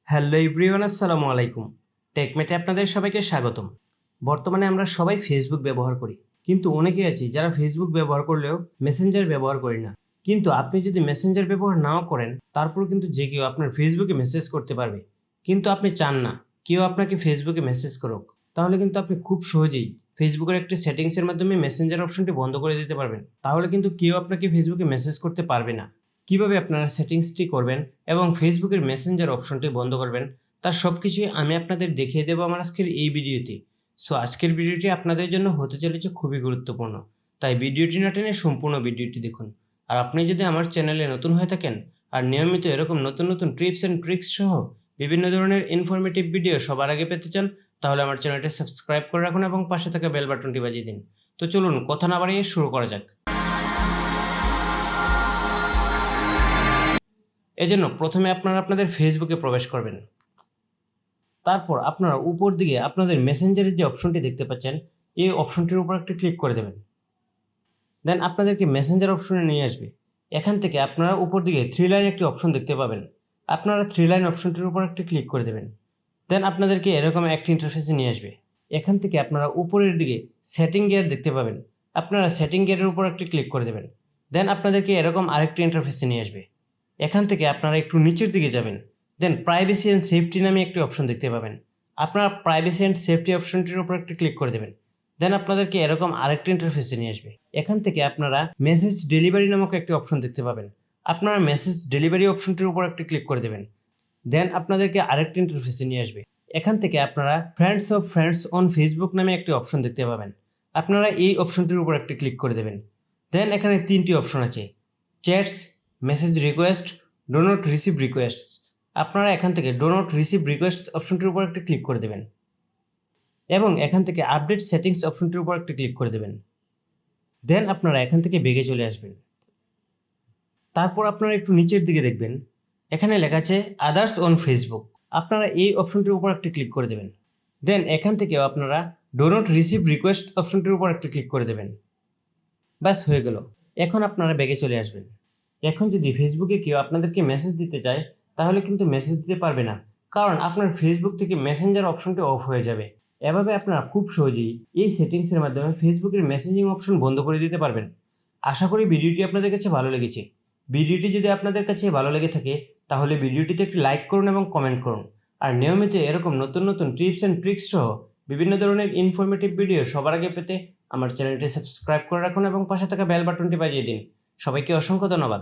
Hello everyone, আসসালামু আলাইকুম। টেকমেটে আপনাদের সবাইকে স্বাগতম। বর্তমানে আমরা সবাই ফেসবুক ব্যবহার করি, কিন্তু অনেকেই আছি যারা ফেসবুক ব্যবহার করলেও মেসেঞ্জার ব্যবহার করি না। কিন্তু আপনি যদি মেসেঞ্জার ব্যবহার নাও করেন, তারপর কিন্তু যে কেউ আপনার ফেসবুকে মেসেজ করতে পারবে। কিন্তু আপনি চান না কেউ আপনাকে ফেসবুকে মেসেজ করুক, তাহলে কিন্তু আপনি খুব সহজেই ফেসবুকের একটি সেটিংসের মাধ্যমে মেসেঞ্জার অপশনটি বন্ধ করে দিতে পারবেন। তাহলে কিন্তু কেউ আপনাকে ফেসবুকে মেসেজ করতে পারবে না। কিভাবে আপনারা সেটিংসটি করবেন এবং ফেসবুকের মেসেঞ্জার অপশনটি বন্ধ করবেন, তার সব কিছুই আমি আপনাদের দেখিয়ে দেবো আমার আজকের এই ভিডিওতে। সো আজকের ভিডিওটি আপনাদের জন্য হতে চলেছে খুবই গুরুত্বপূর্ণ, তাই ভিডিওটি না টেনে সম্পূর্ণ ভিডিওটি দেখুন। আর আপনি যদি আমার চ্যানেলে নতুন হয়ে থাকেন আর নিয়মিত এরকম নতুন নতুন টিপস অ্যান্ড ট্রিক্স সহ বিভিন্ন ধরনের ইনফরমেটিভ ভিডিও সবার আগে পেতে চান, তাহলে আমার চ্যানেলটি সাবস্ক্রাইব করে রাখুন এবং পাশে থাকা বেল বাটনটি বাজিয়ে দিন। তো চলুন কথা না বাড়িয়ে শুরু করা যাক। এজন্য প্রথমে আপনারা আপনাদের ফেসবুকে প্রবেশ করবেন। তারপর আপনারা উপর দিকে আপনাদের মেসেঞ্জারের যে অপশনটি দেখতে পাচ্ছেন, এই অপশনটির উপর একটি ক্লিক করে দেবেন। দেন আপনাদেরকে মেসেঞ্জার অপশনে নিয়ে আসবে। এখান থেকে আপনারা উপর দিকে 3 লাইন একটি অপশন দেখতে পাবেন। আপনারা 3 লাইন অপশনটির উপর একটি ক্লিক করে দেবেন। দেন আপনাদেরকে এরকম একটি ইন্টারফেসে নিয়ে আসবে। এখান থেকে আপনারা উপরের দিকে সেটিং গিয়ার দেখতে পাবেন। আপনারা সেটিং গিয়ারের উপর একটি ক্লিক করে দেবেন। দেন আপনাদেরকে এরকম আরেকটি ইন্টারফেসে নিয়ে আসবে। এখান থেকে আপনারা একটু নিচের দিকে যাবেন। দেন প্রাইভেসি অ্যান্ড সেফটি নামে একটি অপশন দেখতে পাবেন। আপনারা প্রাইভেসি অ্যান্ড সেফটি অপশনটির উপর একটি ক্লিক করে দেবেন। দেন আপনাদেরকে এরকম আরেকটি ইন্টারফেসে নিয়ে আসবে। এখান থেকে আপনারা মেসেজ ডেলিভারি নামক একটি অপশন দেখতে পাবেন। আপনারা মেসেজ ডেলিভারি অপশনটির উপর একটি ক্লিক করে দেবেন। দেন আপনাদেরকে আরেকটি ইন্টারফেসে নিয়ে আসবে। এখান থেকে আপনারা friends of friends on Facebook নামে একটি অপশন দেখতে পাবেন। আপনারা এই অপশনটির উপর একটি ক্লিক করে দেবেন। দেন এখানে 3টি অপশন আছে: chats, message request, do not receive requests. আপনারা এখান থেকে ডো নট রিসিভ রিকোয়েস্টস অপশনটির উপর একটি ক্লিক করে দেবেন এবং এখান থেকে আপডেট সেটিংস অপশনটির উপর একটি ক্লিক করে দেবেন। দেন আপনারা এখান থেকে বেগে চলে আসবেন। তারপর আপনারা একটু নিচের দিকে দেখবেন, এখানে লেখা আছে আদার্স অন ফেসবুক। আপনারা এই অপশনটির উপর একটি ক্লিক করে দেবেন। দেন এখান থেকেও আপনারা ডো নট রিসিভ রিকোয়েস্ট অপশনটির উপর একটি ক্লিক করে দেবেন। ব্যাস হয়ে গেল। এখন আপনারা ব্যাগে চলে আসবেন। এখন যদি ফেসবুকে কেউ আপনাদেরকে মেসেজ দিতে চায়, তাহলে কিন্তু মেসেজ দিতে পারবে না, কারণ আপনার ফেসবুক থেকে মেসেঞ্জার অপশনটি অফ হয়ে যাবে। এভাবে আপনারা খুব সহজেই এই সেটিংসের মাধ্যমে ফেসবুকের মেসেজিং অপশন বন্ধ করে দিতে পারবেন। আশা করি ভিডিওটি আপনাদের কাছে ভালো লেগেছে। ভিডিওটি যদি আপনাদের কাছে ভালো লেগে থাকে, তাহলে ভিডিওটিতে একটি লাইক করুন এবং কমেন্ট করুন। আর নিয়মিত এরকম নতুন নতুন টিপস অ্যান্ড ট্রিক্স সহ বিভিন্ন ধরনের ইনফরমেটিভ ভিডিও সবার আগে পেতে আমার চ্যানেলটি সাবস্ক্রাইব করে রাখুন এবং পাশে থাকা বেল বাটনটি বাজিয়ে দিন। সবাইকে অসংখ্য ধন্যবাদ।